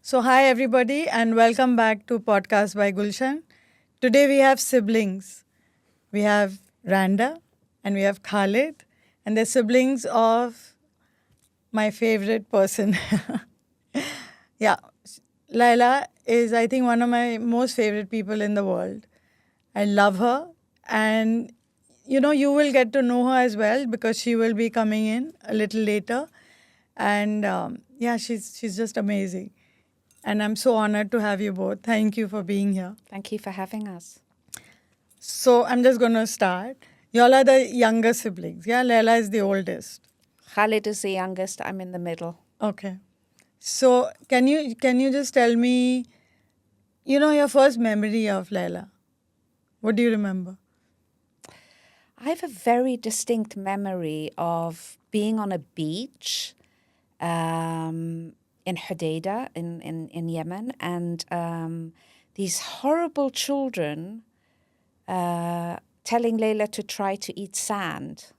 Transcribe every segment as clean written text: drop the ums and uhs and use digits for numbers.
So, hi everybody, and welcome back to Podcast by Gulshan. Today we have siblings. We have Randa and we have Khalid, and they're siblings of my favorite person. Yeah, Leila is, I think, one of my most favorite people in the world. I love her, and you will get to know her as well because she will be coming in a little later. And yeah, she's just amazing. And I'm so honored to have you both. Thank you for being here. Thank you for having us. So I'm just going to start. Y'all are the younger siblings. Yeah, Leila is the oldest. Khalid is the youngest. I'm in the middle. Okay. So can you just tell me, your first memory of Leila? What do you remember? I have a very distinct memory of being on a beach in Hodeidah in Yemen, and these horrible children telling Leila to try to eat sand.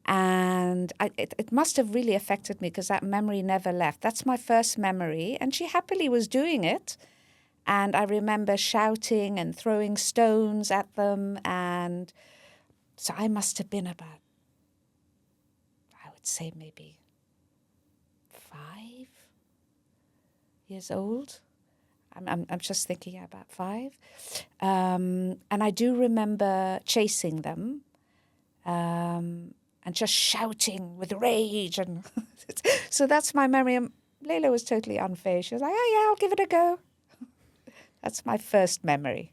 And it must have really affected me because that memory never left. That's my first memory. And she happily was doing it. And I remember shouting and throwing stones at them. And so I must have been about, I would say maybe 5 years old. I'm just thinking about 5. And I do remember chasing them. And just shouting with rage. And so that's my memory. And Leila was totally unfazed. She was like, oh, yeah, I'll give it a go. That's my first memory.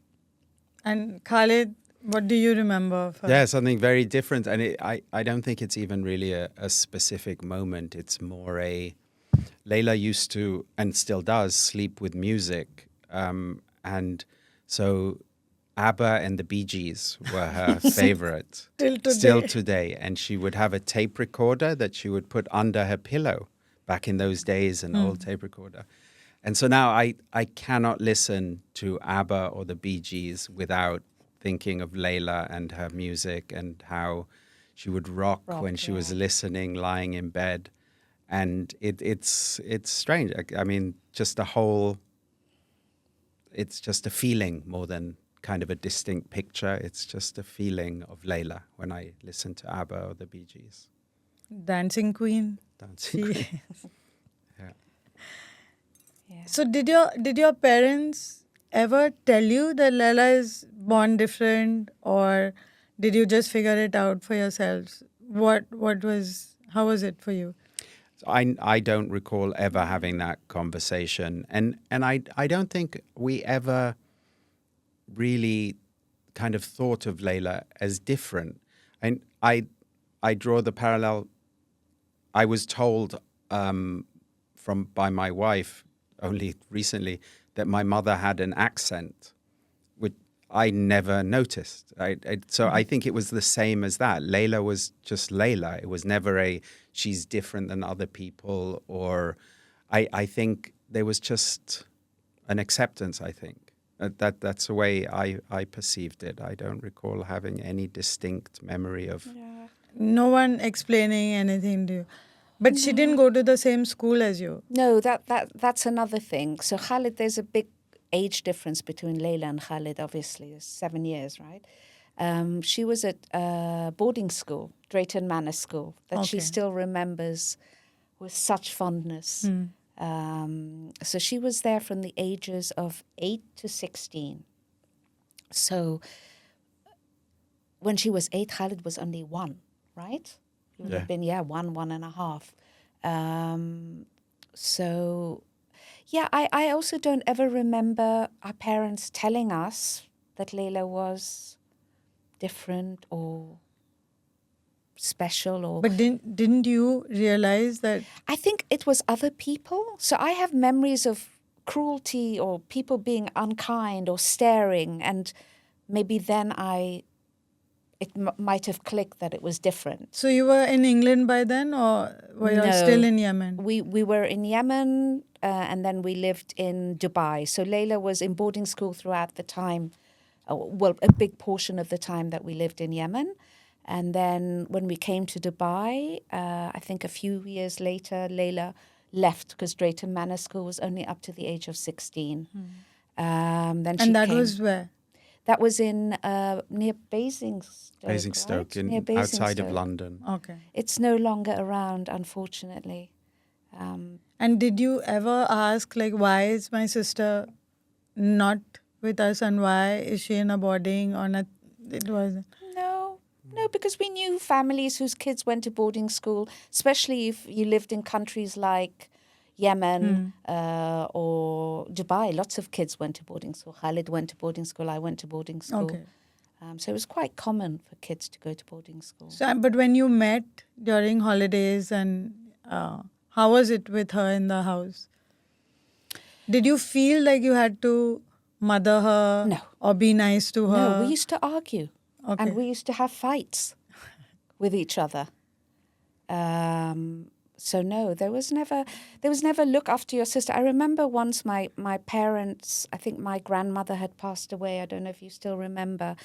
And Khalid, what do you remember of her? Yeah, something very different. And I don't think it's even really a specific moment. It's more Leila used to, and still does, sleep with music. And so ABBA and the Bee Gees were her favorite. Still today. And she would have a tape recorder that she would put under her pillow. Back in those days, an old tape recorder. And so now I cannot listen to ABBA or the Bee Gees without thinking of Leila and her music and how she would rock when she was listening, lying in bed. And it's strange. I mean, just it's just a feeling more than kind of a distinct picture. It's just a feeling of Leila when I listen to ABBA or the Bee Gees. Dancing Queen. Dancing Queen. Yeah. So did your parents ever tell you that Leila is born different, or did you just figure it out for yourselves? How was it for you? I don't recall ever having that conversation. And I don't think we ever really kind of thought of Leila as different. And I draw the parallel. I was told by my wife only recently that my mother had an accent, which I never noticed. So I think it was the same as that. Leila was just Leila. It was never she's different than other people, or I think there was just an acceptance, I think. That's the way I perceived it. I don't recall having any distinct memory of... Yeah. No one explaining anything to you. But she didn't go to the same school as you. No, that's another thing. So Khalid, there's a big age difference between Leila and Khalid, obviously. There's 7 years, right? She was at boarding school, Drayton Manor School, that she still remembers with such fondness. So she was there from the ages of 8 to 16. So when she was 8, Khalid was only 1, right? He would have been, 1.5. So, yeah, I also don't ever remember our parents telling us that Leila was different or special. But didn't you realize that? I think it was other people. So I have memories of cruelty or people being unkind or staring, and maybe then it might have clicked that it was different. So you were in England by then, or were you still in Yemen? We were in Yemen, and then we lived in Dubai. So Leila was in boarding school throughout the time, a big portion of the time that we lived in Yemen. And then when we came to Dubai, I think a few years later, Leila left because Drayton Manor School was only up to the age of 16. Then she And that came. was where? That was in near Basingstoke, Basingstoke, right? Near outside of Basingstoke. London. Okay. It's no longer around, unfortunately. And did you ever ask, like, why is my sister not with us and why is she in a boarding or not? It wasn't. No, because we knew families whose kids went to boarding school, especially if you lived in countries like Yemen or Dubai. Lots of kids went to boarding school. Khalid went to boarding school. I went to boarding school. Okay. So it was quite common for kids to go to boarding school. So, but when you met during holidays and how was it with her in the house? Did you feel like you had to mother her No. or be nice to her? No, we used to argue. Okay. And we used to have fights with each other. So no, there was never look after your sister. I remember once my parents, I think my grandmother had passed away. I don't know if you still remember.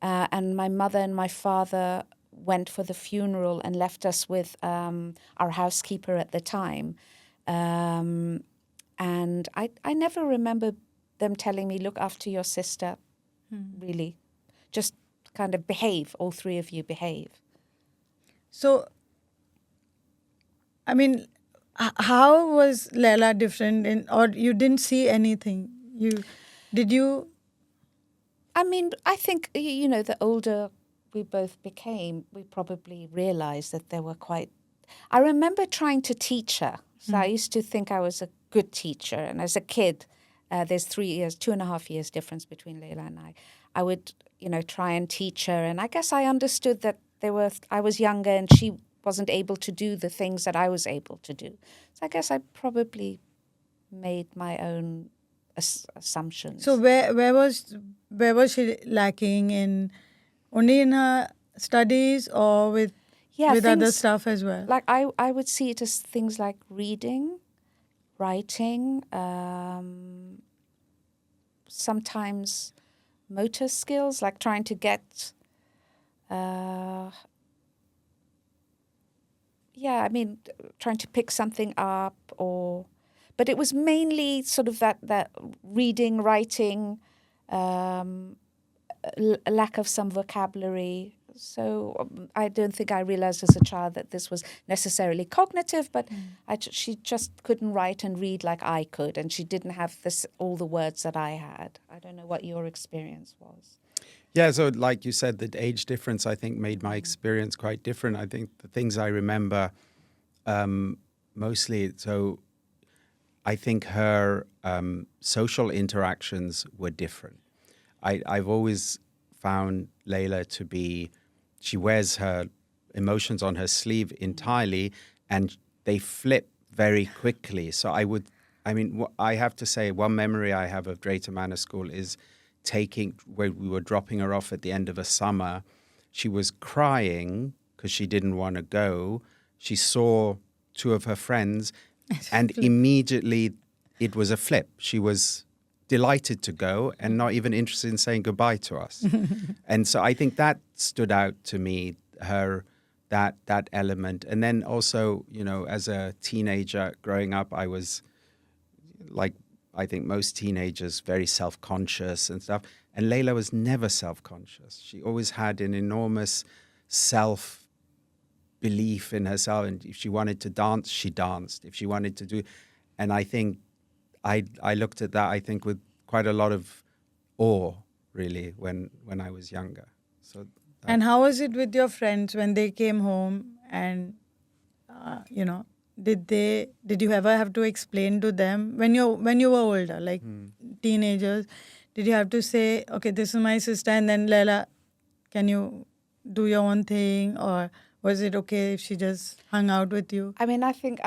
And my mother and my father went for the funeral and left us with our housekeeper at the time. And I never remember them telling me, look after your sister, really. Just kind of behave, all three of you behave. So, I mean, how was Leila different or you didn't see anything? Did you? I mean, I think, the older we both became, we probably realized that there were I remember trying to teach her. So I used to think I was a good teacher. And as a kid, there's 2.5 years difference between Leila and I. I would, try and teach her. And I guess I understood that I was younger and she wasn't able to do the things that I was able to do. So I guess I probably made my own assumptions. So where was she lacking in? Only in her studies or with other stuff as well? Like I would see it as things like reading, writing, sometimes motor skills, like trying to get, trying to pick something up but it was mainly sort of that reading, writing, lack of some vocabulary. So I don't think I realized as a child that this was necessarily cognitive, but she just couldn't write and read like I could, and she didn't have all the words that I had. I don't know what your experience was. Yeah, so like you said, the age difference, I think, made my experience quite different. I think the things I remember mostly, so I think her social interactions were different. I've always found Leila to be, she wears her emotions on her sleeve entirely and they flip very quickly. So I have to say one memory I have of Drayton Manor School is where we were dropping her off at the end of a summer. She was crying because she didn't want to go. She saw two of her friends and immediately it was a flip. She was delighted to go and not even interested in saying goodbye to us. And so I think that stood out to me, that element. And then also, as a teenager growing up, I was like, I think most teenagers, very self-conscious and stuff. And Leila was never self-conscious. She always had an enormous self-belief in herself. And if she wanted to dance, she danced. If she wanted to do... And I think I looked at that, I think, with quite a lot of awe, really, when I was younger. So. And how was it with your friends when they came home and, did you ever have to explain to them when you were older, like teenagers, did you have to say, okay, this is my sister, and then Leila, can you do your own thing? Or was it okay if she just hung out with you? I mean, I think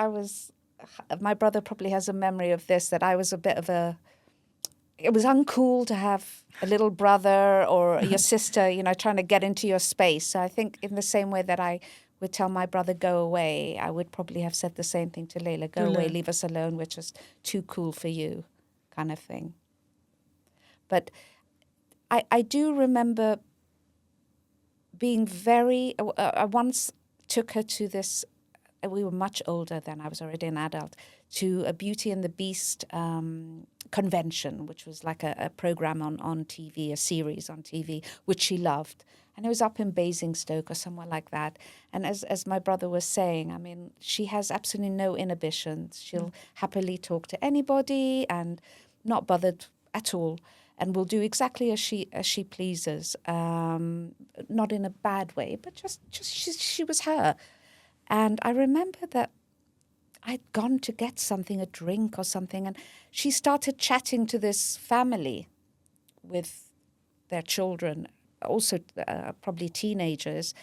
my brother probably has a memory of this, that I was a bit of it was uncool to have a little brother or your sister, trying to get into your space. So I think in the same way that I would tell my brother, go away, I would probably have said the same thing to Leila, go away, leave us alone, we're just too cool for you, kind of thing. But I do remember being I once took her to this we were much older then, I was already an adult, to a Beauty and the Beast convention, which was like a program on TV, a series on TV, which she loved. And it was up in Basingstoke or somewhere like that. And as my brother was saying, I mean, she has absolutely no inhibitions. She'll happily talk to anybody and not bothered at all, and will do exactly as she pleases. Not in a bad way, but just she was her. And I remember that I'd gone to get something, a drink or something, and she started chatting to this family with their children, also probably teenagers.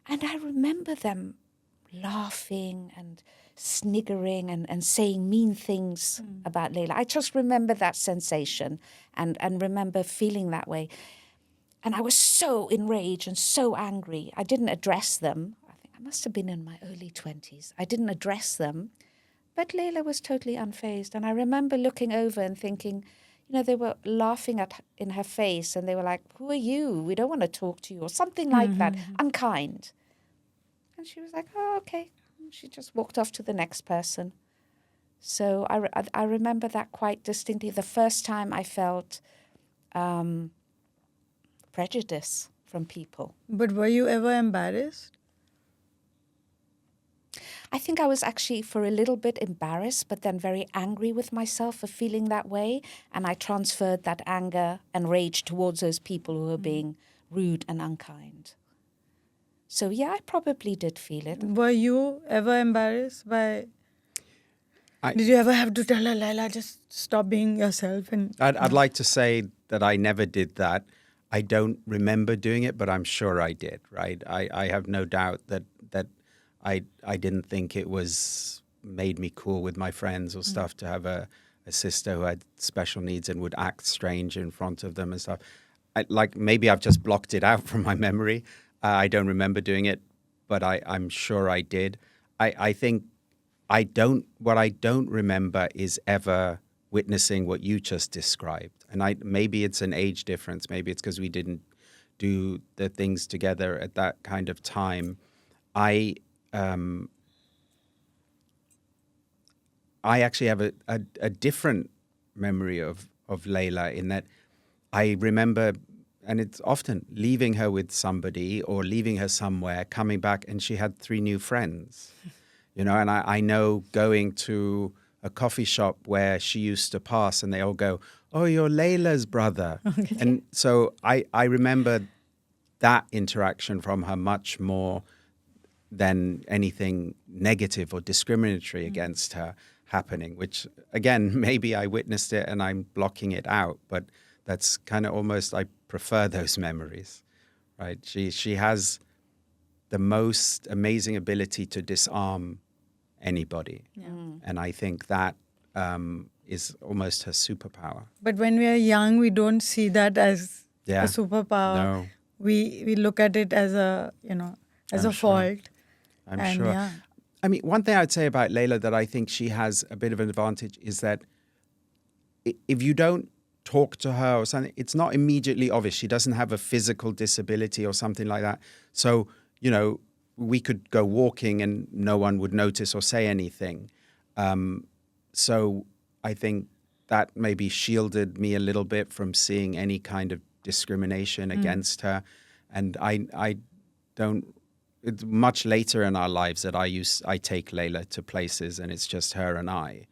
And I remember them laughing and sniggering and saying mean things about Leila. I just remember that sensation and remember feeling that way. And I was so enraged and so angry. I didn't address them. I think I must have been in my early 20s. I didn't address them. But Leila was totally unfazed. And I remember looking over and thinking, you know, they were laughing in her face and they were like, "Who are you? We don't want to talk to you," or something like that, unkind. And she was like, "Oh, okay." And she just walked off to the next person. So I remember that quite distinctly. The first time I felt prejudice from people. But were you ever embarrassed? I think I was actually for a little bit embarrassed, but then very angry with myself for feeling that way. And I transferred that anger and rage towards those people who were being rude and unkind. So, yeah, I probably did feel it. Were you ever embarrassed by... Did you ever have to tell her, Leila, just stop being yourself? And I'd like to say that I never did that. I don't remember doing it, but I'm sure I did, right? I have no doubt that I didn't think it was made me cool with my friends or stuff to have a sister who had special needs and would act strange in front of them and stuff. Maybe I've just blocked it out from my memory. I don't remember doing it, but I'm sure I did. I think what I don't remember is ever witnessing what you just described. And maybe it's an age difference. Maybe it's because we didn't do the things together at that kind of time. I actually have a different memory of Leila in that I remember, and it's often leaving her with somebody or leaving her somewhere, coming back, and she had 3 new friends, you know, and I know going to a coffee shop where she used to pass and they all go, "Oh, you're Leila's brother." Okay. And so I remember that interaction from her much more than anything negative or discriminatory against her happening, which, again, maybe I witnessed it and I'm blocking it out, but that's kind of almost, I prefer those memories, right? She has the most amazing ability to disarm anybody. Yeah. And I think that is almost her superpower. But when we are young, we don't see that as a superpower. No. We look at it as a, as a fault. I'm sure. Yeah. I mean, one thing I'd say about Leila that I think she has a bit of an advantage is that if you don't talk to her or something, it's not immediately obvious. She doesn't have a physical disability or something like that. So, we could go walking and no one would notice or say anything. So I think that maybe shielded me a little bit from seeing any kind of discrimination against her. And I don't... It's much later in our lives that I take Leila to places and it's just her and I.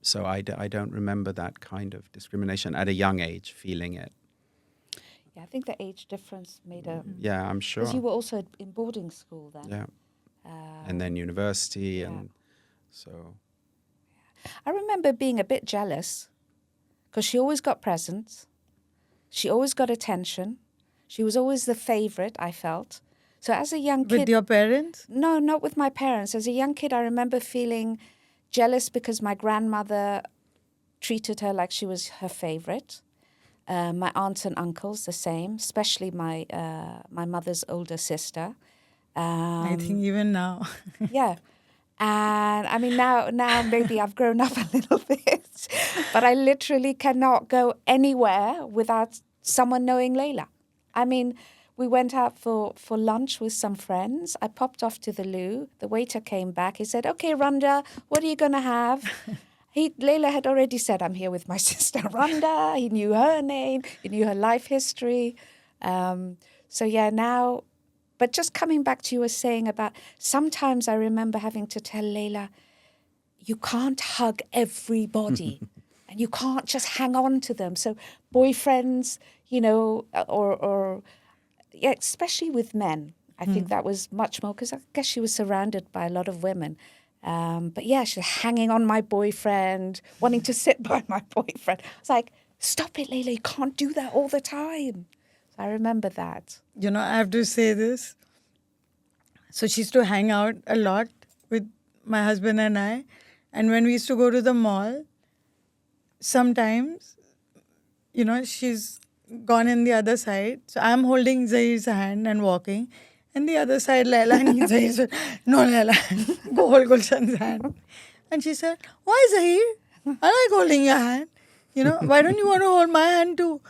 So I don't remember that kind of discrimination at a young age, feeling it. Yeah, I think the age difference made a... Yeah, I'm sure. Because you were also in boarding school then. Yeah. And then university and so... I remember being a bit jealous because she always got presents. She always got attention. She was always the favorite, I felt. So as a young kid... With your parents? No, not with my parents. As a young kid, I remember feeling jealous because my grandmother treated her like she was her favorite. My aunts and uncles, the same, especially my mother's older sister. I think even now. Yeah. And I mean, now maybe I've grown up a little bit, but I literally cannot go anywhere without someone knowing Leila. I mean, we went out for lunch with some friends. I popped off to the loo. The waiter came back. He said, "Okay, Randa, what are you going to have?" Leila had already said, "I'm here with my sister Randa." He knew her name. He knew her life history. So yeah, now, but just coming back to you were saying about, sometimes I remember having to tell Leila, you can't hug everybody and you can't just hang on to them. So boyfriends, or yeah, especially with men, I think that was much more, because I guess she was surrounded by a lot of women. But yeah, she's hanging on my boyfriend, wanting to sit by my boyfriend. It's like, stop it, Leila, you can't do that all the time. So I remember that. I have to say this. So she used to hang out a lot with my husband and I. And when we used to go to the mall, sometimes, she's gone in the other side. So I'm holding Zahir's hand and walking. And the other side, Leila, and Zahir said, "No, Leila, go hold Gulshan's hand." And she said, "Why, Zahir? I like holding your hand. Why don't you want to hold my hand too?"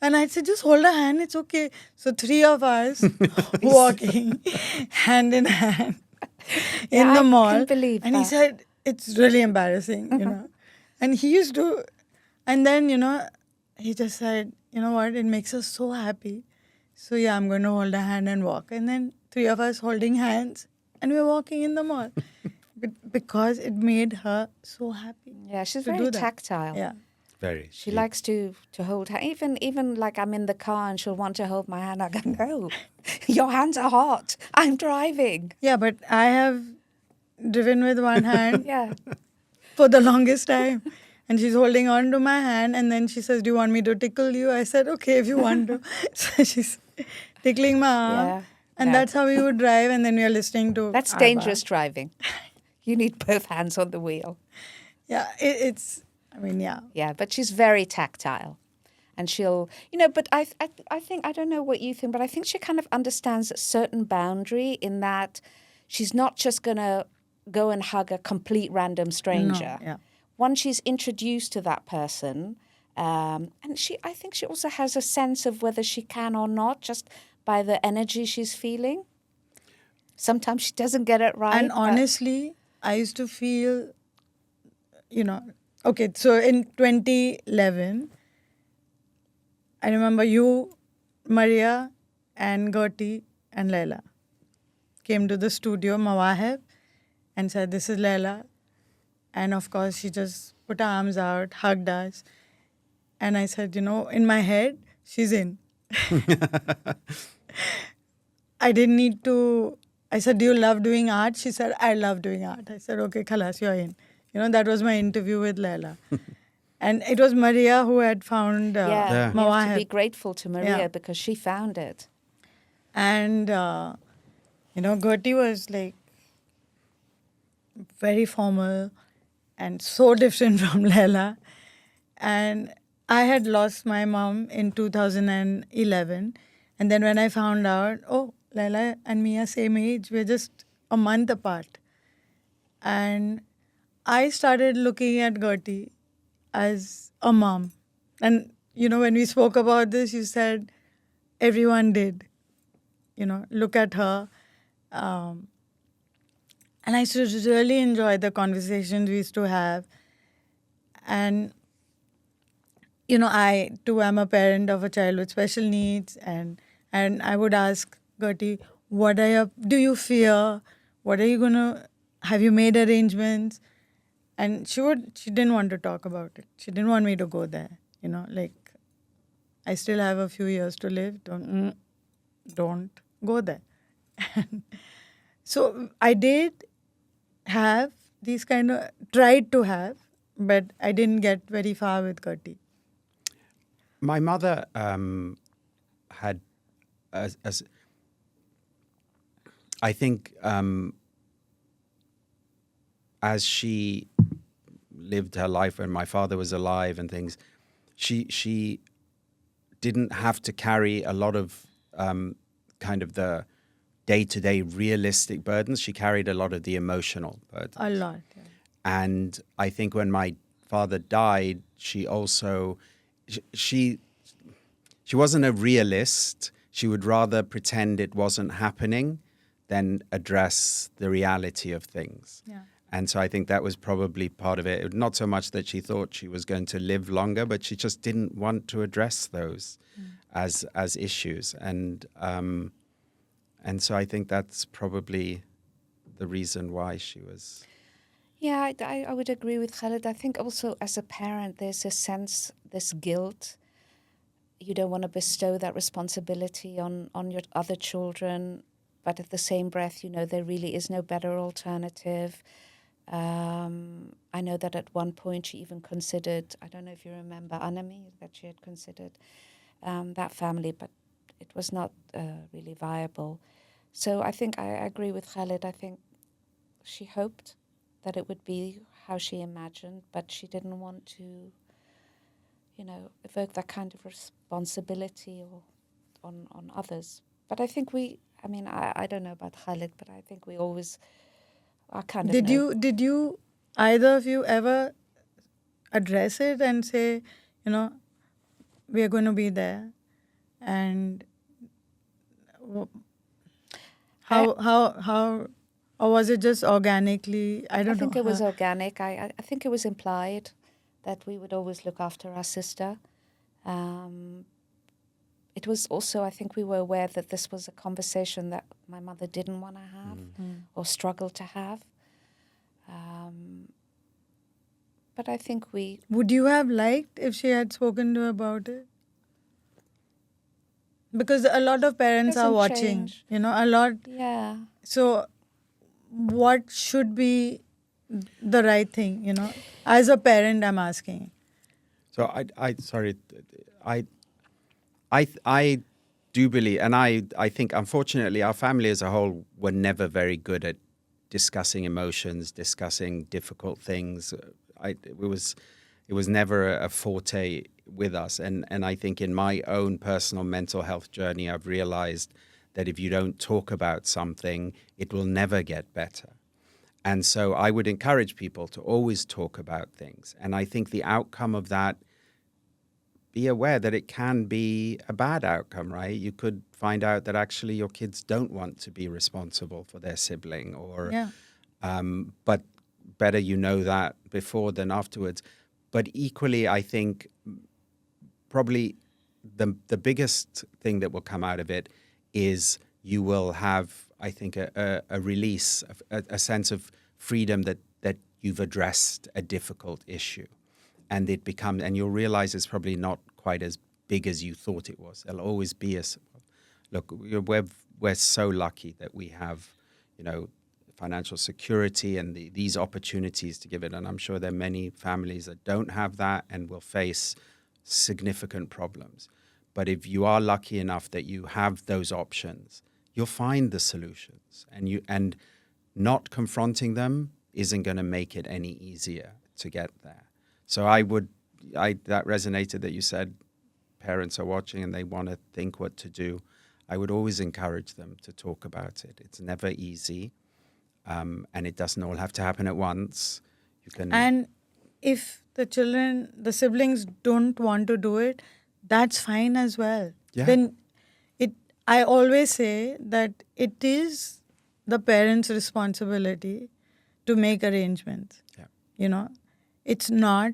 And I said, "Just hold a hand, it's okay." So 3 of us walking hand in hand in the mall. I can believe and he that. said, "It's really embarrassing, And he used to, and then, he just said, "You know what, it makes us so happy. So yeah, I'm going to hold a hand and walk." And then 3 of us holding hands and we're walking in the mall. Because it made her so happy. Yeah, she's to very do that. tactile. Yeah. Very. She likes to hold her. Even like I'm in the car and she'll want to hold my hand. I go, "No, your hands are hot. I'm driving." Yeah, but I have driven with one hand Yeah. for the longest time. And she's holding on to my hand. And then she says, "Do you want me to tickle you?" I said, "Okay, if you want to." So she's tickling my arm. Yeah. And No. that's how we would drive. And then we are listening to That's ABBA. dangerous driving. You need both hands on the wheel. Yeah, it's, yeah. Yeah, but she's very tactile. And she'll, but I think, I don't know what you think, but I think she kind of understands a certain boundary in that she's not just going to go and hug a complete random stranger. No, yeah. Once she's introduced to that person, and I think she also has a sense of whether she can or not, just by the energy she's feeling. Sometimes she doesn't get it right. And honestly, I used to feel, okay, so in 2011, I remember you, Maria, and Gertie, and Leila came to the studio, Mawahib, and said, "This is Leila." And of course, she just put her arms out, hugged us. And I said, in my head, she's in. I didn't need to. I said, "Do you love doing art?" She said, "I love doing art." I said, "Okay, Khalas, you're in." That was my interview with Leila. And it was Maria who had found you have to Mawahib. be grateful to Maria Yeah. because she found it. And, Gertie was like very formal and so different from Leila. And I had lost my mom in 2011. And then when I found out, oh, Leila and me are same age, we're just a month apart. And I started looking at Gertie as a mom. And, when we spoke about this, you said everyone did. Look at her. And I used to really enjoy the conversations we used to have. And, I too am a parent of a child with special needs. And I would ask Gertie, do you fear? What are you going to, have you made arrangements? And she didn't want to talk about it. She didn't want me to go there. I still have a few years to live. Don't go there. So I did have these tried to have, but I didn't get very far with Gertie. My mother had, I think, as she lived her life when my father was alive and things, she didn't have to carry a lot of kind of the day-to-day realistic burdens. She carried a lot of the emotional burdens. A lot. Yeah. And I think when my father died, she also, she wasn't a realist. she would rather pretend it wasn't happening than address the reality of things. Yeah. And so I think that was probably part of it. Not so much that she thought she was going to live longer, but she just didn't want to address those as issues. And so I think that's probably the reason why she was. Yeah, I would agree with Khalid. I think also as a parent, there's a sense, this guilt. You don't want to bestow that responsibility on your other children, but at the same breath, you know, there really is no better alternative. I know that at one point she even considered, I don't know if you remember Anami, that she had considered that family, but it was not really viable. So I think I agree with Khalid. I think she hoped that it would be how she imagined, but she didn't want to, you know, evoke that kind of responsibility or on others. But I think I don't know about Khalid, but I think we always are kind of Did you either of you ever address it and say, you know, we are going to be there, and how or was it just organically? I don't know. I think it was organic. I think it was implied that we would always look after our sister. It was also, I think we were aware that this was a conversation that my mother didn't want to have or struggled to have. But I think we... Would you have liked if she had spoken to her about it? Because a lot of parents are Doesn't watching, change. you know, a lot. Yeah. So what should be the right thing, you know? As a parent, I'm asking. So I do believe, and I think unfortunately our family as a whole were never very good at discussing emotions, discussing difficult things. It was never a forte with us, and I think in my own personal mental health journey, I've realized that if you don't talk about something, it will never get better. And so I would encourage people to always talk about things. And I think the outcome of that, be aware that it can be a bad outcome, right? You could find out that actually your kids don't want to be responsible for their sibling, or, but better you know that before than afterwards. But equally, I think probably the biggest thing that will come out of it is you will have, I think, a release, a sense of freedom that you've addressed a difficult issue. And you'll realize it's probably not quite as big as you thought it was. There'll always be look, we're so lucky that we have, you know, financial security and these opportunities to give it. And I'm sure there are many families that don't have that and will face significant problems. But if you are lucky enough that you have those options, you'll find the solutions. And not confronting them isn't going to make it any easier to get there. So that resonated that you said parents are watching and they want to think what to do. I would always encourage them to talk about it. It's never easy, and it doesn't all have to happen at once. And if the siblings don't want to do it, that's fine as well. Yeah. Then I always say that it is the parents' responsibility to make arrangements. Yeah. You know, it's not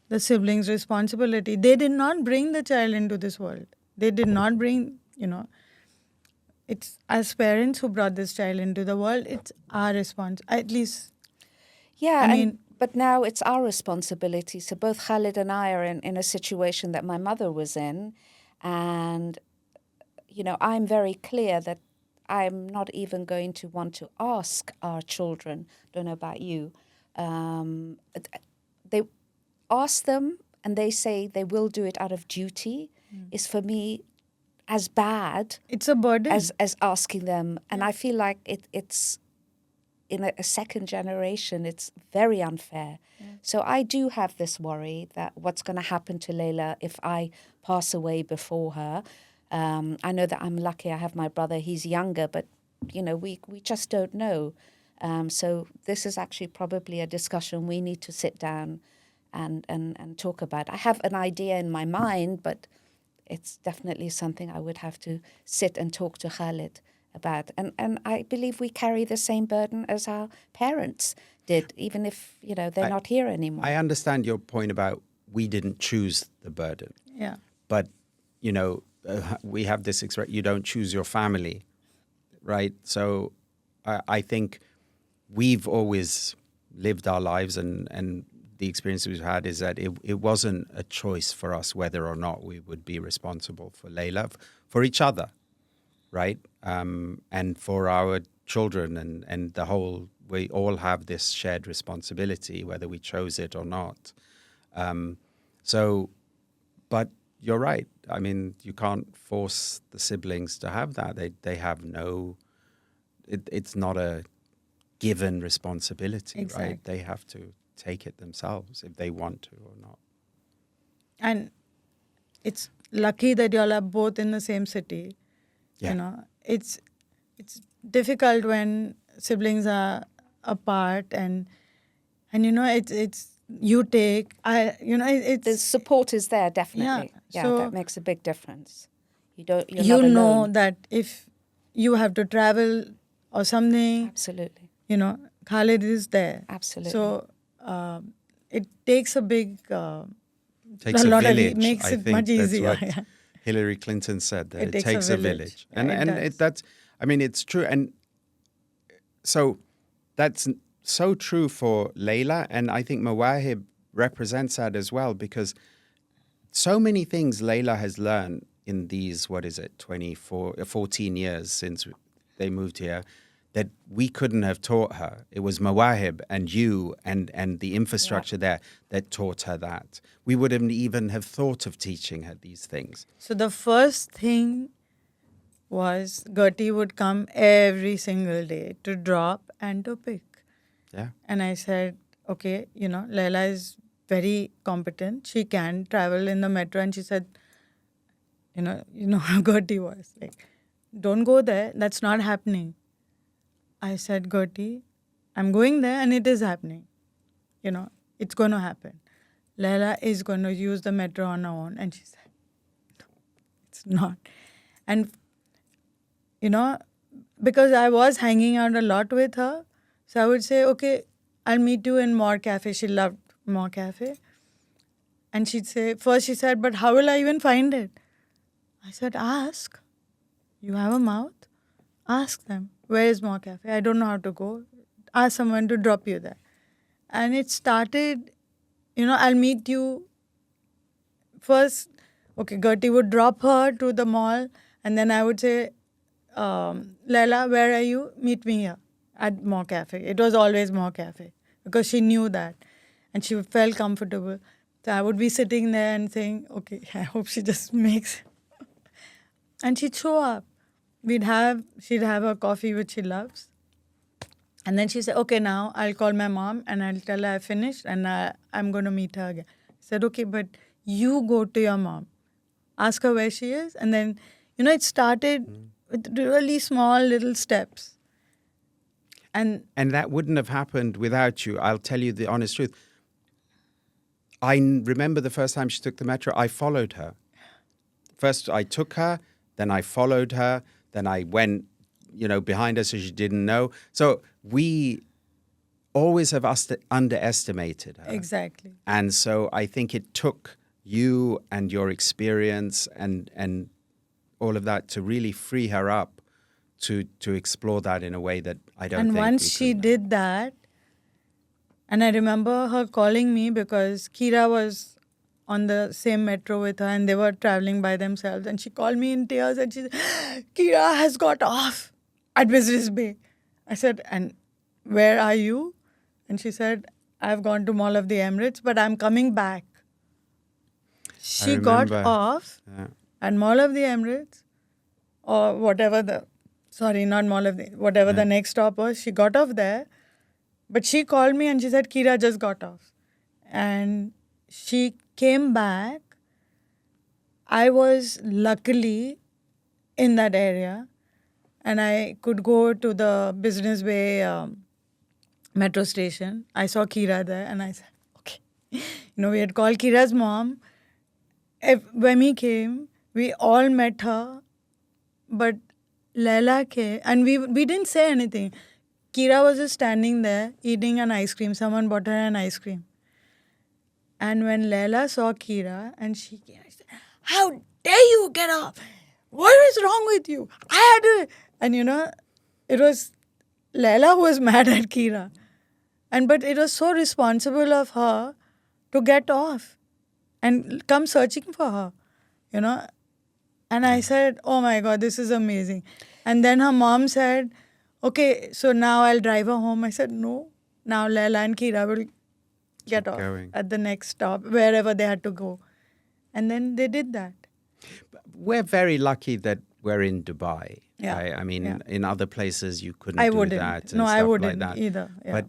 the siblings' responsibility. They did not bring the child into this world. They did not bring, you know, it's as parents who brought this child into the world. It's our at least. Yeah, but now it's our responsibility. So both Khalid and I are in a situation that my mother was in. And, you know, I'm very clear that I'm not even going to want to ask our children, don't know about you, they ask them and they say they will do it out of duty is for me as bad. It's a burden. As asking them. And I feel like it's in a second generation, it's very unfair. Yeah. So I do have this worry that what's going to happen to Leila if I pass away before her. I know that I'm lucky I have my brother, he's younger, but, you know, we just don't know. So this is actually probably a discussion we need to sit down and talk about. I have an idea in my mind, but it's definitely something I would have to sit and talk to Khalid about. And I believe we carry the same burden as our parents did, even if, they're not here anymore. I understand your point about we didn't choose the burden. Yeah. But, we have this expression, you don't choose your family, right? So I think we've always lived our lives and the experience we've had is that it wasn't a choice for us whether or not we would be responsible for Leila, for each other, right? And for our children and the whole, we all have this shared responsibility, whether we chose it or not. But you're right. I mean, you can't force the siblings to have that. They have no, it's not a given responsibility, Exactly. right? They have to take it themselves if they want to or not. And it's lucky that y'all are both in the same city. Yeah. It's difficult when siblings are apart and it's you take The support is there, definitely. Yeah, Yeah, so- that makes a big difference. You're you not know alone. that if you have to travel or something, Absolutely. Khalid is there. Absolutely. So it takes a big Takes a lot of village. makes I it think much that's easier. what Yeah. Hillary Clinton said, that It it takes a village. Yeah, it does. It's true. And so that's so true for Leila. And I think Mawahib represents that as well, because so many things Leila has learned in these, 14 years since they moved here, that we couldn't have taught her. It was Mawahib and you and the infrastructure there that taught her that. We wouldn't even have thought of teaching her these things. So the first thing was Gertie would come every single day to drop and to pick. Yeah. And I said, okay, Leila is very competent. She can travel in the metro. And she said, how Gertie was. Like, don't go there. That's not happening. I said, Gertie, I'm going there and it is happening. It's going to happen. Leila is going to use the metro on her own. And she said, no, it's not. And, because I was hanging out a lot with her, so I would say, okay, I'll meet you in More Cafe. She loved More Cafe. And she'd say, first she said, but how will I even find it? I said, ask. You have a mouth? Ask them. Where is More Cafe? I don't know how to go. Ask someone to drop you there. And it started, I'll meet you. First, okay, Gertie would drop her to the mall. And then I would say, Leila, where are you? Meet me here at More Cafe. It was always More Cafe because she knew that. And she felt comfortable. So I would be sitting there and saying, okay, I hope she just makes it. And she'd show up. She'd have her coffee, which she loves. And then she said, okay, now I'll call my mom and I'll tell her I finished and I'm going to meet her again. I said, okay, but you go to your mom. Ask her where she is. And then, it started with really small little steps. And that wouldn't have happened without you. I'll tell you the honest truth. I remember the first time she took the metro, I followed her. First, I took her, then I followed her, then I went, behind her so she didn't know. So we always have underestimated her. exactly. And so I think it took you and your experience and all of that to really free her up to explore that in a way that I don't think And once we she could. did that, and I remember her calling me because Kira was on the same metro with her and they were traveling by themselves. And she called me in tears and she said, Kira has got off at Business Bay. I said, and where are you? And she said, I've gone to Mall of the Emirates, but I'm coming back. She got remember. off Yeah. at Mall of the Emirates or whatever the next stop was. She got off there. But she called me and she said, Kira just got off. And she came back. I was luckily in that area and I could go to the Business Bay metro station. I saw Kira there and I said, okay. We had called Kira's mom. When he came, we all met her, but Leila came, and we didn't say anything. Kira was just standing there eating an ice cream. Someone bought her an ice cream. And when Leila saw Kira and she came, I said, "How dare you get up? What is wrong with you? I had to." And it was Leila who was mad at Kira. But it was so responsible of her to get off and come searching for her. And I said, "Oh my God, this is amazing." And then her mom said, "Okay, so now I'll drive her home." I said, "No, now Leila and Kira will get off going. at the next stop, wherever they had to go." And then they did that. We're very lucky that we're in Dubai. Yeah, Right? I mean, yeah. in other places you couldn't I do wouldn't. that. And No, I stuff wouldn't like that. either. Yeah. But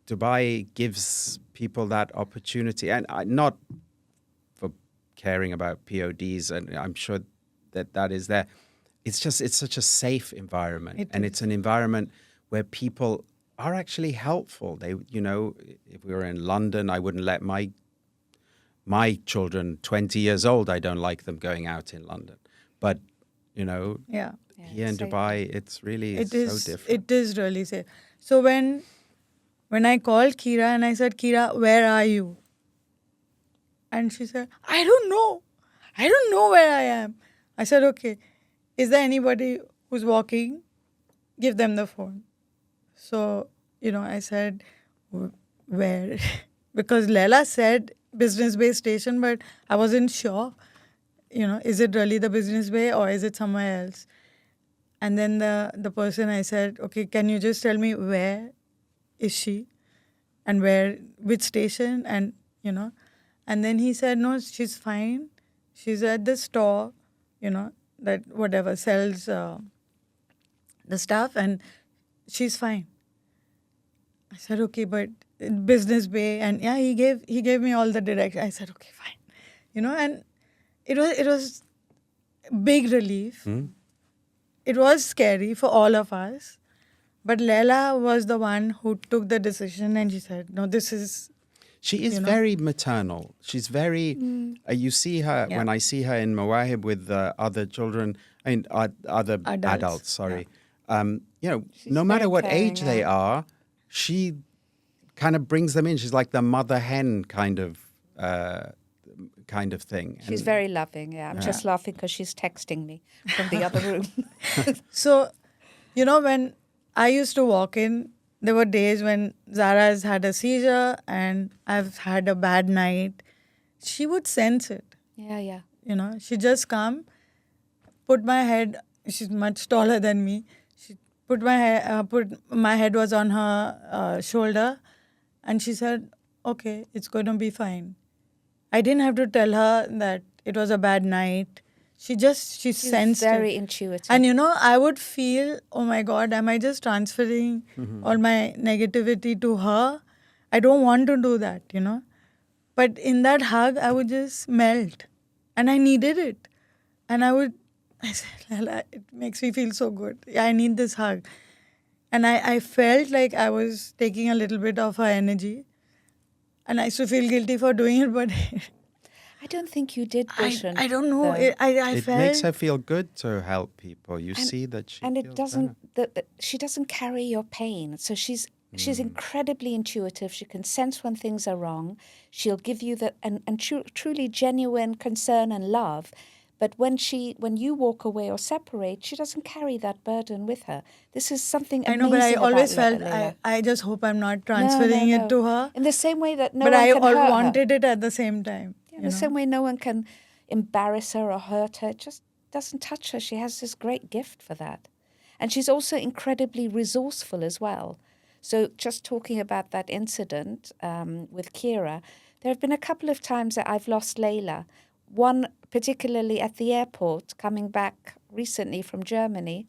Dubai gives people that opportunity, and not for caring about PODs, and I'm sure that is there. It's such a safe environment, and it's an environment where people are actually helpful. They, if we were in London, I wouldn't let my children, 20 years old, I don't like them going out in London. But, yeah. here in Dubai, it's really It so is. different. It is really safe. So when I called Kira and I said, "Kira, where are you?" And she said, "I don't know. I don't know where I am." I said, "Okay, is there anybody who's walking? Give them the phone." So, I said, "Where?" Because Leila said Business Bay station, but I wasn't sure, is it really the Business Bay or is it somewhere else? And then the person, I said, "Okay, can you just tell me where is she and which station?" And, and then he said, "No, she's fine. She's at the store, that whatever sells the stuff, and she's fine." I said, "Okay, but Business Bay," and yeah, he gave me all the direction. I said, "Okay, fine," and it was big relief. It was scary for all of us, but Leila was the one who took the decision, and she said, "No, this is." She is very maternal. She's very. You see her when I see her in Mawahib with other children, other adults. Sorry, no matter what caring, age they are, she kind of brings them in. She's like the mother hen kind of thing. She's very loving. Yeah, I'm just laughing because she's texting me from the other room. So, when I used to walk in, there were days when Zara's had a seizure and I've had a bad night. She would sense it. Yeah. She'd just come, put my head. She's much taller than me. She put my head was on her shoulder, and she said, "Okay, it's going to be fine." I didn't have to tell her that it was a bad night. She sensed very it. intuitive. And I would feel, "Oh my God, am I just transferring all my negativity to her? I don't want to do that, But in that hug, I would just melt. And I needed it. And I said, "Leila, it makes me feel so good. I need this hug." And I felt like I was taking a little bit of her energy. And I used to feel guilty for doing it, but I don't think you did, Gulshan. I don't know. though. I It felt makes her feel good to help people. You see that she and it feels doesn't. better. She doesn't carry your pain. So she's incredibly intuitive. She can sense when things are wrong. She'll give you truly genuine concern and love. But when you walk away or separate, she doesn't carry that burden with her. This is something I amazing. know, but I always about felt Leila. I just hope I'm not No, transferring it to her. In the same way that no But one I can hurt her. wanted it at the same time. In the same way no one can embarrass her or hurt her. It just doesn't touch her. She has this great gift for that. And she's also incredibly resourceful as well. So just talking about that incident with Kira, there have been a couple of times that I've lost Leila. One particularly at the airport, coming back recently from Germany.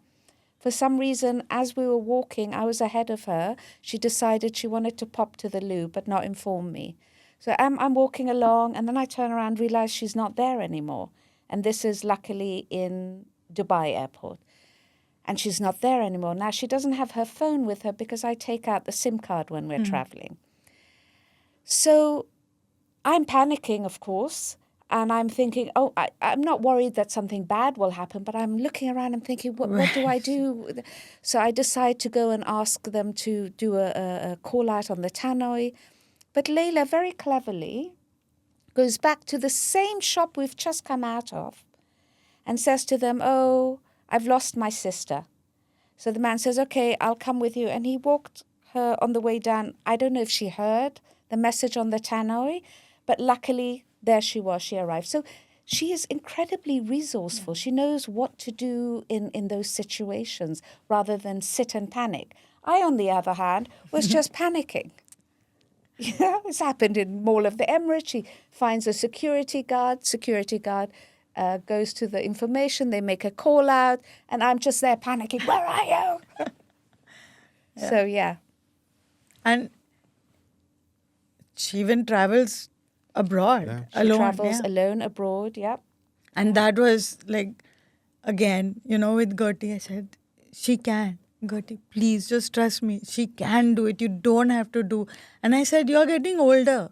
For some reason, as we were walking, I was ahead of her. She decided she wanted to pop to the loo, but not inform me. So I'm walking along, and then I turn around and realize she's not there anymore. And this is luckily in Dubai airport. And she's not there anymore. Now, she doesn't have her phone with her because I take out the SIM card when we're traveling. So I'm panicking, of course. And I'm thinking, I'm not worried that something bad will happen, but I'm looking around and thinking, what do I do? So I decide to go and ask them to do a call out on the tannoy. But Leila very cleverly goes back to the same shop we've just come out of and says to them, oh, I've lost my sister. So the man says, okay, I'll come with you. And he walked her on the way down. I don't know if she heard the message on the tannoy, but luckily there she was, she arrived. So she is incredibly resourceful. She knows what to do in those situations rather than sit and panic. I, on the other hand, was just panicking. Yeah, it's happened in Mall of the Emirates. She finds a security guard. Goes to the information. They make a call out, and I'm just there panicking. Where are you? So, yeah. And she even travels abroad She alone. travels alone abroad, And that was like, again, with Gertie, I said, she can. Gertie, please just trust me. She can do it. You don't have to do. And I said, you're getting older.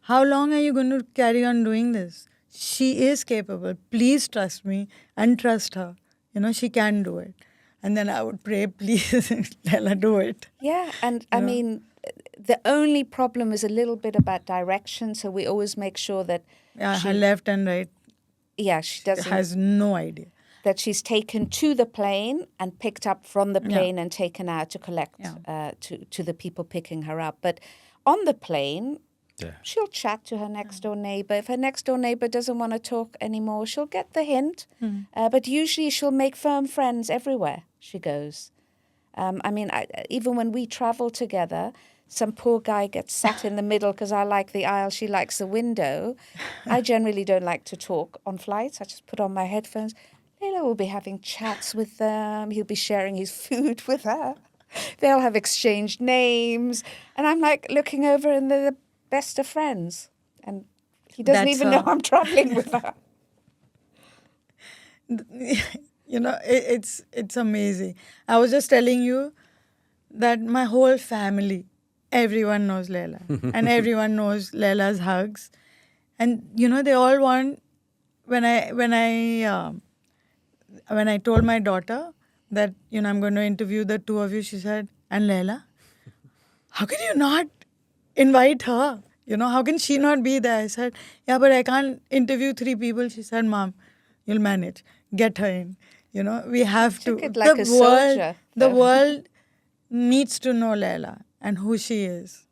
How long are you going to carry on doing this? She is capable. Please trust me and trust her. She can do it. And then I would pray, please, let her do it. Yeah, and I mean, the only problem is a little bit about direction. So we always make sure that her left and right. Yeah, she doesn't. Has no idea. That she's taken to the plane and picked up from the plane and taken out to collect to the people picking her up. But on the plane, she'll chat to her next door neighbor. If her next door neighbor doesn't want to talk anymore, she'll get the hint. But usually she'll make firm friends everywhere she goes. I mean, even when we travel together, some poor guy gets sat in the middle because I like the aisle, she likes the window. I generally don't like to talk on flights. I just put on my headphones. Leila will be having chats with them. He'll be sharing his food with her. They'll have exchanged names. And I'm like looking over and they're the best of friends. And he doesn't even know I'm traveling with her. It's amazing. I was just telling you that my whole family, everyone knows Leila. And everyone knows Leila's hugs. And, they all want, when I told my daughter that, I'm going to interview the two of you, she said, and Leila, how can you not invite her? How can she not be there? I said, yeah, but I can't interview 3 people. She said, Mom, you'll manage. Get her in. We have to. Took it like a soldier. The world needs to know Leila and who she is.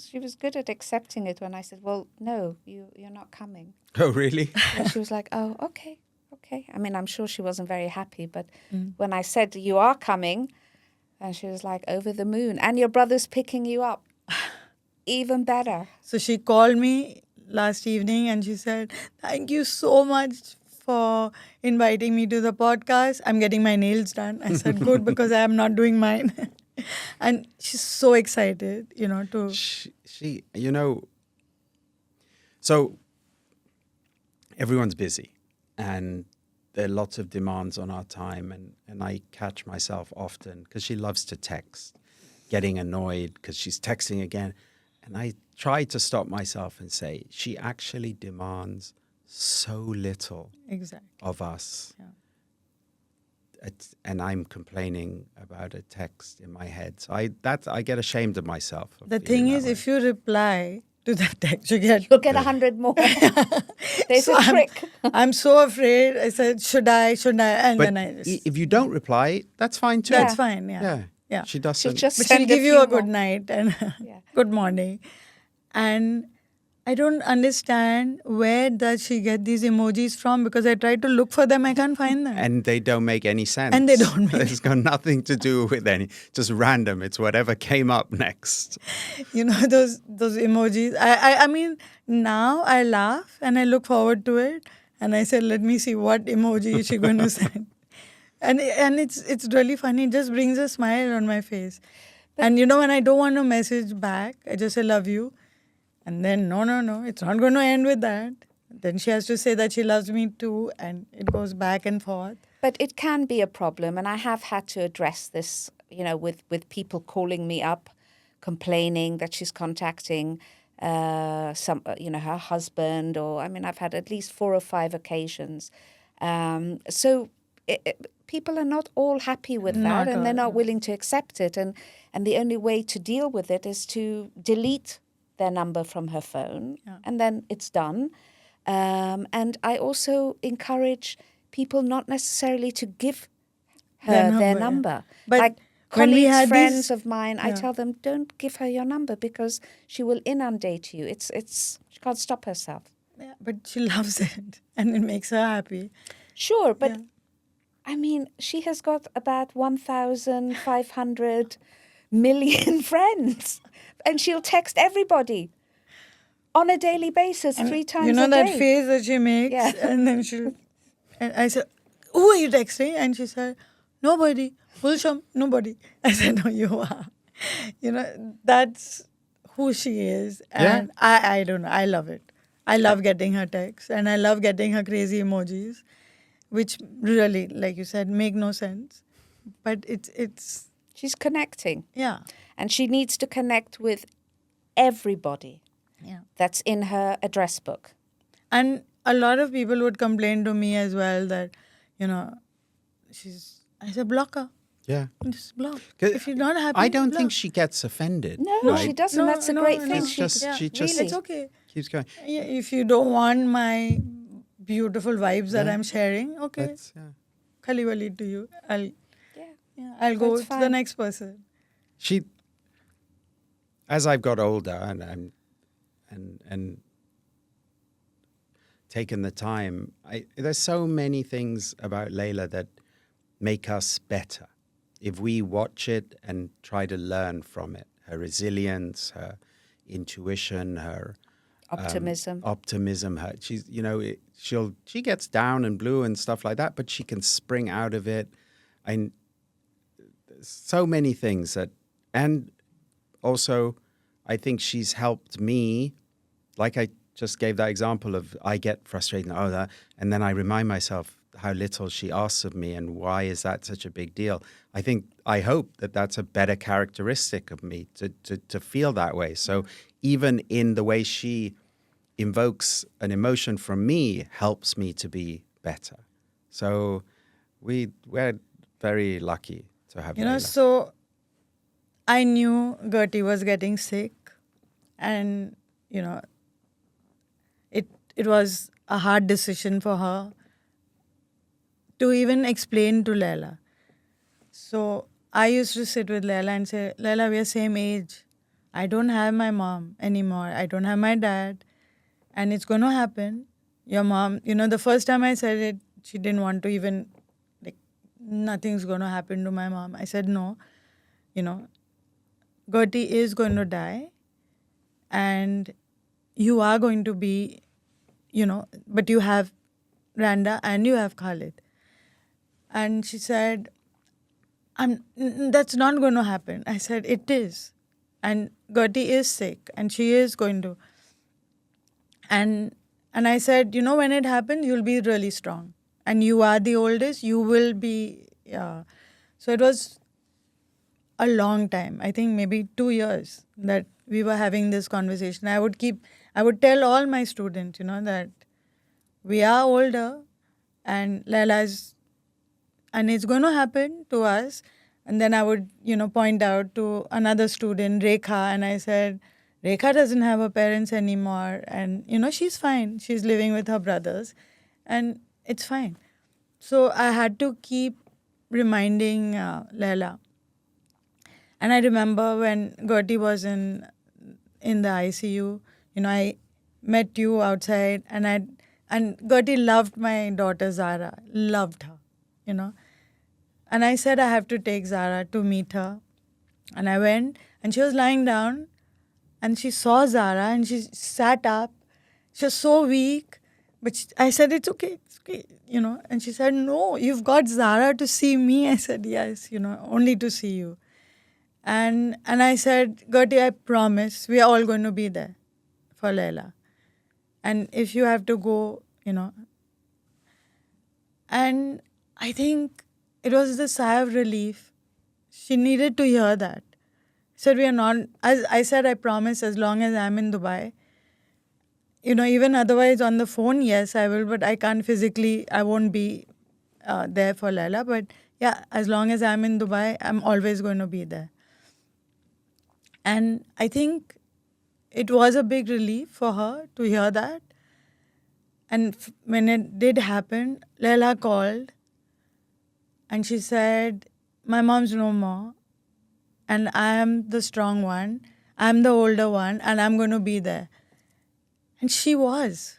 She was good at accepting it when I said, well, no, you're not coming. Oh, really? And she was like, oh, okay. I mean, I'm sure she wasn't very happy, but when I said, you are coming, and she was like, over the moon. And your brother's picking you up. Even better. So she called me last evening and she said, thank you so much for inviting me to the podcast. I'm getting my nails done. I said, good, because I am not doing mine. And she's so excited, to... She so everyone's busy and there are lots of demands on our time. And I catch myself often, because she loves to text, getting annoyed because she's texting again. And I try to stop myself and say, she actually demands so little of us. Yeah. And I'm complaining about a text in my head. So I get ashamed of myself. The thing is, if you reply to that text, you'll get 100 more. There's a trick. I'm so afraid. I said, should I? And but then I just... if you don't reply, that's fine too. That's fine, yeah. She doesn't. She'll she'll give you a good night and good morning. And I don't understand where does she get these emojis from, because I try to look for them, I can't find them. And they don't make any sense. It's got nothing to do with just random. It's whatever came up next. Those emojis. I mean, now I laugh and I look forward to it. And I said, let me see what emoji is she going to send. And it's really funny. It just brings a smile on my face. And when I don't want to message back, I just say, love you. And then, no, it's not going to end with that. Then she has to say that she loves me too, and it goes back and forth. But it can be a problem, and I have had to address this, with people calling me up, complaining that she's contacting her husband, or I mean, I've had at least 4 or 5 occasions. So people are not all happy with that, Not and they're all, not willing to accept it. And the only way to deal with it is to delete their number from her phone, and then it's done. And I also encourage people not necessarily to give her their number. But like when we colleagues, had friends these- of mine, I tell them, don't give her your number because she will inundate you. She can't stop herself. Yeah, but she loves it and it makes her happy. Sure, but Yeah. I mean, she has got about 1,500 million friends, and she'll text everybody on a daily basis, 3 times You know a that day. face that she makes? Yeah. And then and I said, who are you texting? And she said, nobody. Gulshan, nobody. I said, no, you are. That's who she is. And I don't know. I love it. I love getting her texts and I love getting her crazy emojis, which really, like you said, make no sense. But it's She's connecting, yeah. and she needs to connect with everybody Yeah. that's in her address book. And a lot of people would complain to me as well that, I said, block her. Yeah. Just block. 'Cause If you're not happy, I don't think block. she gets offended. No, right? she doesn't. No, That's a no, great no. thing. It's just- she just- It's okay. Keeps going. Yeah, if you don't want my beautiful vibes that I'm sharing, okay, That's, khali wali to you. I'll go That's to the fine. next person. She, as I've got older and taken the time, there's so many things about Leila that make us better if we watch it and try to learn from it. Her resilience, her intuition, her Optimism. she's she gets down and blue and stuff like that, but she can spring out of it. And so many things that, and also I think she's helped me, like I just gave that example of I get frustrated and then I remind myself how little she asks of me and why is that such a big deal. I hope that that's a better characteristic of me to feel that way. So even in the way she invokes an emotion from me helps me to be better. So we're very lucky to have Leila. So I knew Gertie was getting sick, and it was a hard decision for her to even explain to Leila. So I used to sit with Leila and say, Leila, we are same age. I don't have my mom anymore. I don't have my dad. And it's going to happen. Your mom, the first time I said it, she didn't want to even, nothing's going to happen to my mom. I said, no, Gertie is going to die. And you are going to be, but you have Randa and you have Khalid. And she said, that's not going to happen. I said, it is. And Gertie is sick and she is going to. And I said, when it happens, you'll be really strong. And you are the oldest, you will be, So it was a long time, I think maybe 2 years that we were having this conversation. I would tell all my students, that we are older and and it's going to happen to us. And then I would, point out to another student, Rekha, and I said, Rekha doesn't have her parents anymore. And, she's fine. She's living with her brothers and it's fine. So I had to keep reminding Leila. And I remember when Gertie was in the ICU, I met you outside and Gertie loved my daughter Zara, loved her, And I said I have to take Zara to meet her. And I went and she was lying down and she saw Zara and she sat up. She was so weak. But I said, it's okay, And she said, no, you've got Zara to see me. I said, yes, only to see you. And I said, Gertie, I promise we are all going to be there for Leila. And if you have to go, And I think it was the sigh of relief. She needed to hear that. Said we are not, as I said, I promise as long as I'm in Dubai. Even otherwise on the phone, yes, I will, but I can't physically, I won't be there for Leila. But yeah, as long as I'm in Dubai, I'm always going to be there. And I think it was a big relief for her to hear that. And when it did happen, Leila called and she said, my mom's no more. And I am the strong one. I'm the older one and I'm going to be there. And she was.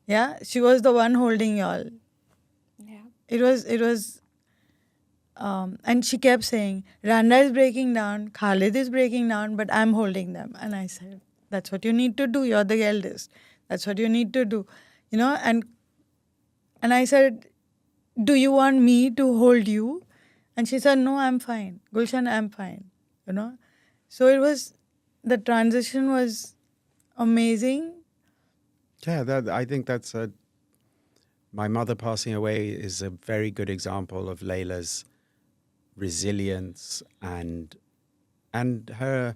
Yeah, she was the one holding y'all. Yeah. It was, and she kept saying, Randa is breaking down, Khalid is breaking down, but I'm holding them. And I said, that's what you need to do. You're the eldest. That's what you need to do. And I said, do you want me to hold you? And she said, no, I'm fine. Gulshan, I'm fine. So the transition was amazing. Yeah, I think that's my mother passing away is a very good example of Leila's resilience and her,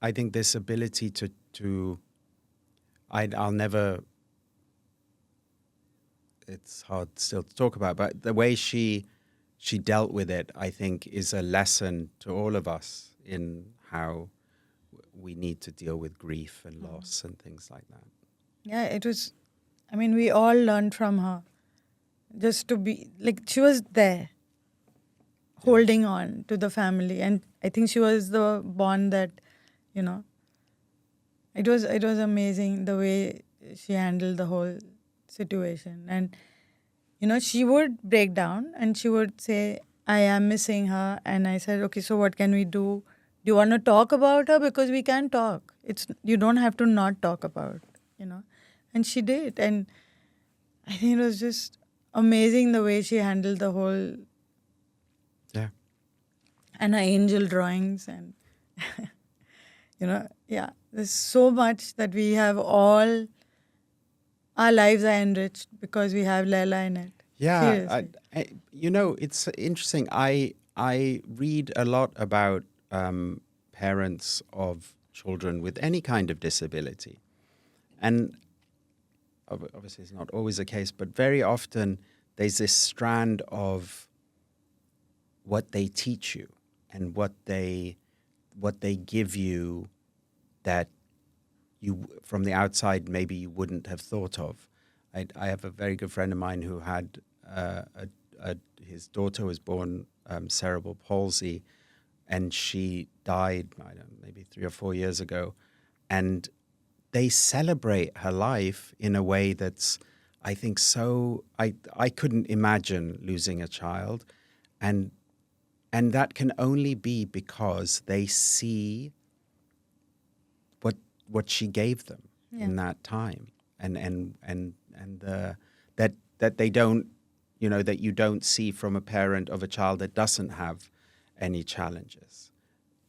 I think, this ability to I'll never, it's hard still to talk about, but the way she dealt with it, I think, is a lesson to all of us in how we need to deal with grief and loss and things like that. Yeah, it was, we all learned from her. Just to be, she was there, holding on to the family. And I think she was the bond that, it was amazing the way she handled the whole situation. And, she would break down and she would say, I am missing her. And I said, okay, so what can we do? Do you want to talk about her? Because we can talk. You don't have to not talk about, And she did. And I think it was just amazing the way she handled the whole. Yeah. And her angel drawings and, yeah. There's so much that we have all. Our lives are enriched because we have Leila in it. Yeah, it's interesting. I read a lot about parents of children with any kind of disability. And obviously it's not always the case, but very often there's this strand of what they teach you and what they give you that you, from the outside, maybe you wouldn't have thought of. I have a very good friend of mine who had his daughter was born cerebral palsy, and she died, I don't know, maybe 3 or 4 years ago. And they celebrate her life in a way that's, I think, so... I couldn't imagine losing a child. And that can only be because they see what she gave them in that time. And that they don't, that you don't see from a parent of a child that doesn't have any challenges.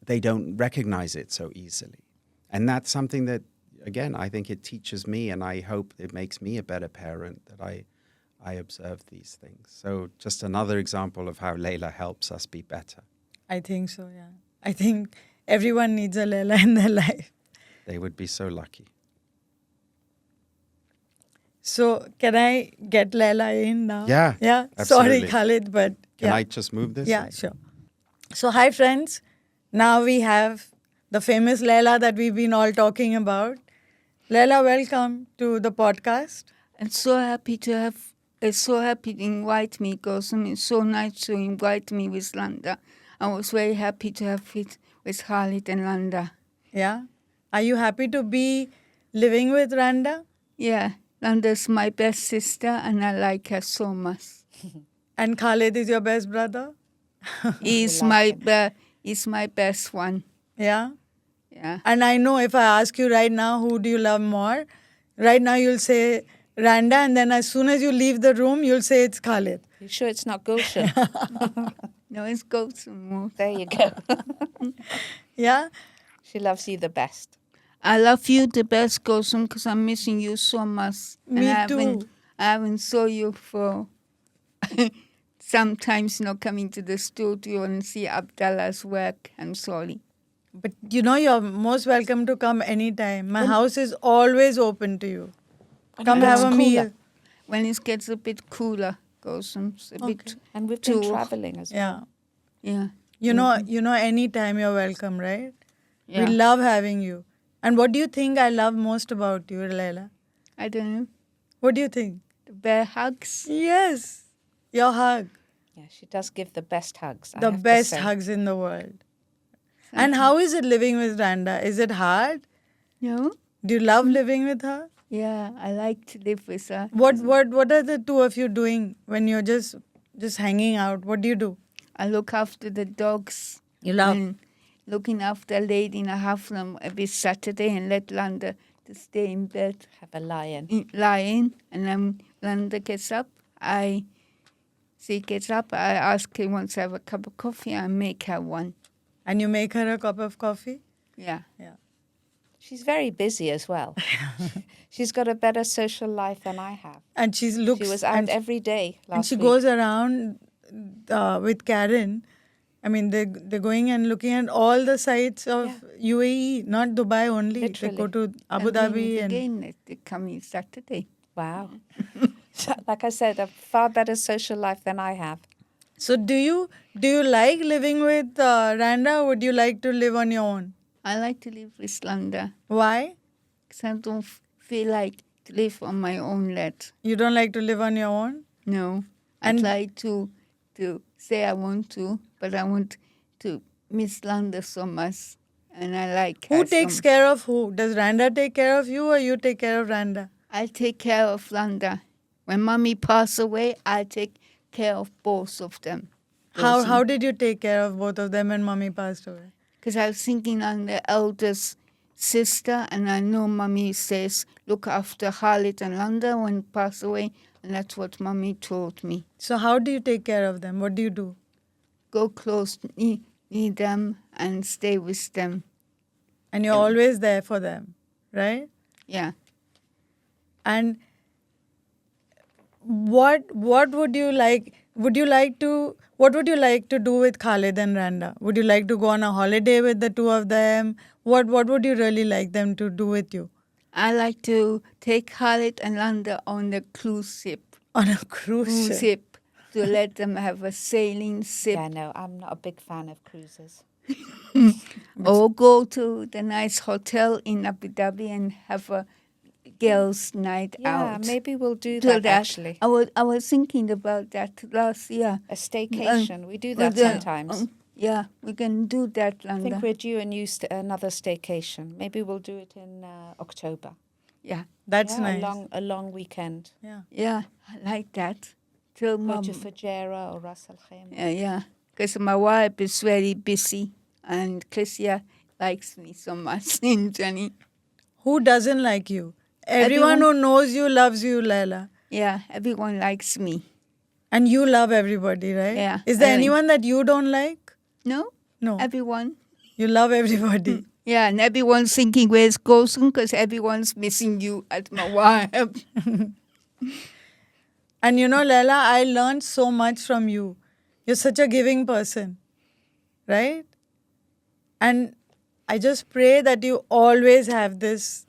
They don't recognize it so easily. And that's something that, again, I think it teaches me, and I hope it makes me a better parent, that I observe these things. So just another example of how Leila helps us be better. I think so, yeah. I think everyone needs a Leila in their life. They would be so lucky. So can I get Leila in now? Yeah, Yeah. absolutely. Sorry, Khalid, but Can I just move this? Yeah, sure. So hi, friends. Now we have the famous Leila that we've been all talking about. Leila, welcome to the podcast. I'm so happy to have. It's so happy to invite me, Gosam. It's so nice to invite me with Randa. I was very happy to have it with Khalid and Randa. Yeah. Are you happy to be living with Randa? Yeah, Randa's my best sister, and I like her so much. And Khalid is your best brother? He's my best one. Yeah. Yeah. And I know if I ask you right now, who do you love more? Right now you'll say Randa, and then as soon as you leave the room, you'll say it's Khalid. You sure it's not Gulshan? No, it's Gosam. There you go. Yeah? She loves you the best. I love you the best, Gosam, because I'm missing you so much. Me and too. I haven't saw you for sometimes not coming to the studio and see Abdallah's work. I'm sorry. But you're most welcome to come anytime. My house is always open to you. Come have a meal. When it gets a bit cooler, goes a bit. And we've been too- traveling as well. Yeah. Yeah. Anytime you're welcome, right? Yeah. We love having you. And what do you think I love most about you, Leila? I don't know. What do you think? The bear hugs. Yes. Your hug. Yeah, she does give the best hugs. I The have to best say. hugs in the world. And how is it living with Randa? Is it hard? No? Do you love living with her? Yeah, I like to live with her. What are the two of you doing when you're just hanging out? What do you do? I look after the dogs. You love. And looking after a lady, and I have them every Saturday and let Landa to stay in bed, Have a lion. lying. And then Landa gets up. She gets up. I ask her wants to have a cup of coffee. I make her one. And you make her a cup of coffee? Yeah. She's very busy as well. She's got a better social life than I have. And she looks. She was out every day last and she week. goes around with Karen. I mean, they're going and looking at all the sites of UAE, not Dubai only. Literally. They go to Abu And then Dhabi again, the coming Saturday. Wow. Like I said, a far better social life than I have. So do you like living with Randa, or would you like to live on your own? I like to live with Landa Why? because I don't feel like to live on my own let. You don't like to live on your own? No. And- I'd like to say I want to, but I want to miss Landa so much. And I like her Who takes care of who? Does Randa take care of you, or you take care of Randa? I take care of Landa. When Mommy passed away, I take care of both of them. How did you take care of both of them when Mommy passed away? Because I was thinking on the eldest sister, and I know Mommy says, look after Khalid and Landa when he passed away, and that's what Mommy told me. So how do you take care of them? What do you do? Go close near them and stay with them. And you're always there for them, right? Yeah. And what would you like? What would you like to do with Khalid and Randa? Would you like to go on a holiday with the two of them? What would you really like them to do with you? I like to take Khalid and Landa on the cruise ship. On a cruise ship. To let them have a sailing ship. Yeah, no, I'm not a big fan of cruises. Or go to the nice hotel in Abu Dhabi and have a girls' night Yeah, out. maybe we'll do So that actually. I was thinking about that last year. A staycation. We do that But, sometimes. Yeah, we can do that, I Landa. think we're due another staycation. Maybe we'll do it in October. Yeah, That's Yeah, nice. a long weekend. yeah, I like that. Till Go Mom. to Fujairah or Ras Al Khaimah. Yeah, because my wife is very busy, and Chrissia likes me so much, and Jenny. Who doesn't like you? Everyone who knows you loves you, Leila. Yeah, everyone likes me. And you love everybody, right? Yeah, Is there I like- anyone that you don't like? No, No. everyone. You love everybody. Yeah, and everyone's thinking where's Gosun because everyone's missing you at my wife. And Leila, I learned so much from you. You're such a giving person, right? And I just pray that you always have this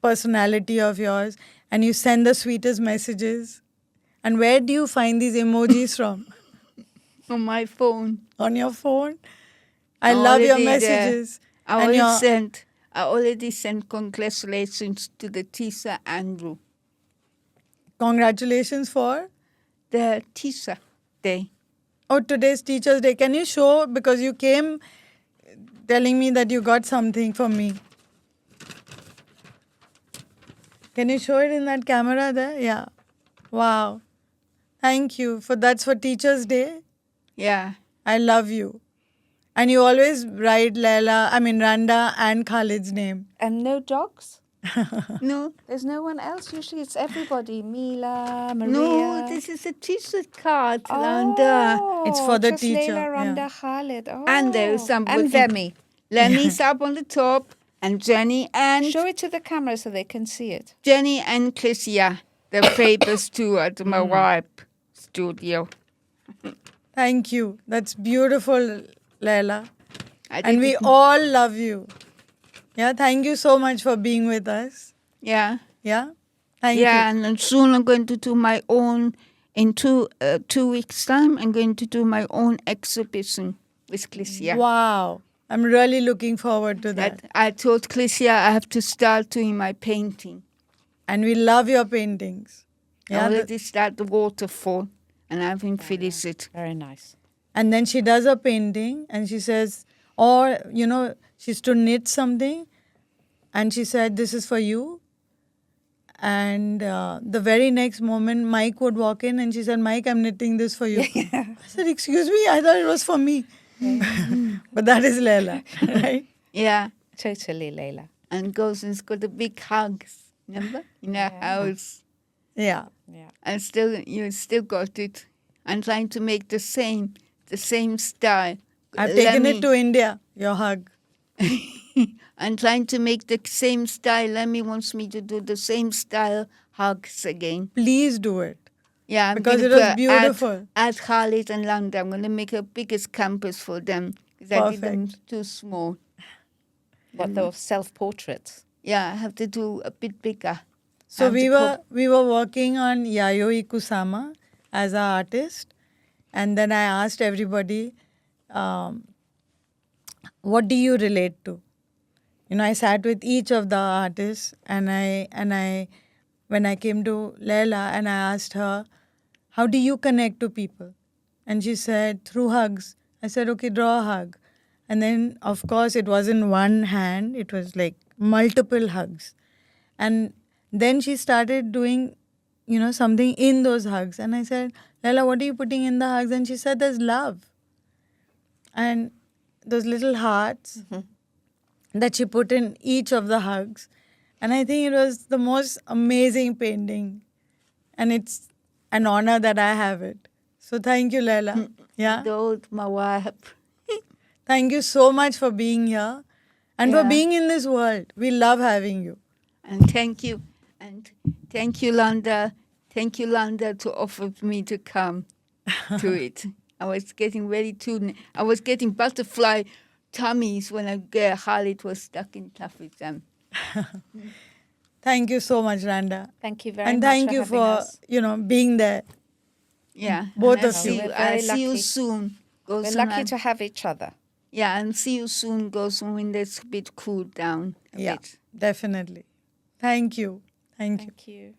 personality of yours and you send the sweetest messages. And where do you find these emojis from? On my phone. On your phone? I love your Already messages. I And already sent congratulations to the teacher Andrew. Congratulations for? The teacher day. Oh, today's Teacher's Day. Can you show? Because you came telling me that you got something for me. Can you show it in that camera there? Yeah. Wow. Thank you. That's for Teacher's Day. Yeah. I love you. And you always write Randa and Khalid's name. And no dogs? No, There's no one else. Usually it's everybody. Mila, Maria. no, this is a teacher card, Landa. It's for the just teacher, Leila, Randa, yeah. Khalid. Oh. And there's somebody. And Vemi. Lemmy's up on the top, and Jenny and Show it to the camera so they can see it. Chrissia, the favors too at my wife. studio. Thank you. That's beautiful, Leila. I And we didn't- all love you. Yeah, thank you so much for being with us. Yeah. Yeah, thank Yeah, you. and then soon I'm going to do my own, in 2 weeks' time, I'm going to do my own exhibition with Clicia. Wow, I'm really looking forward to that. I told Clicia I have to start doing my painting. And we love your paintings. I Yeah, already start the waterfall, and I haven't finished it. Very nice. and then she does a painting and she says, or, she's to knit something and she said, this is for you. And the very next moment, Mike would walk in and she said, Mike, I'm knitting this for you. I said, excuse me, I thought it was for me. But that is Leila, right? Yeah, Totally, Leila. and goes and's got the big hugs, remember? In our house. Yeah. Yeah. And you still got it. I'm trying to make the same style. I've taken it to India, your hug. I'm trying to make the same style. Lemmy wants me to do the same style hugs again. Please do it. Yeah, I'm Because gonna it was put- beautiful. Add Khalid and Randa. I'm going to make a biggest campus for them because I did them too small. What the self-portraits? Yeah, I have to do a bit bigger. So have we to were working on Yayoi Kusama as an artist, and then I asked everybody, what do you relate to? I sat with each of the artists, and I when I came to Leila and I asked her, how do you connect to people? And she said, through hugs. I said, okay, draw a hug. And then, of course, it wasn't one hand, it was like multiple hugs. And then she started doing, something in those hugs. And I said, Leila, what are you putting in the hugs? And she said, there's love. And those little hearts that she put in each of the hugs. And I think it was the most amazing painting. And it's an honor that I have it. So thank you, Leila. Yeah. Those Mawab. Thank you so much for being here and for Yeah. being in this world. We love having you. And thank you. And thank you, Randa. Thank you, Randa, to offer me to come to it. I was getting ready to. I was getting butterfly tummies when Khalid was stuck in traffic jam. Thank you so much, Randa. Thank you very And much thank for you having for, us. being there. Yeah. Both and I'll of see you. We're I'll very see you lucky. soon. Go We're soon lucky and- to have each other. Yeah, and see you soon. Go soon when it's a bit cooled down. A Yeah, bit. definitely. Thank you. Thank you. Thank you.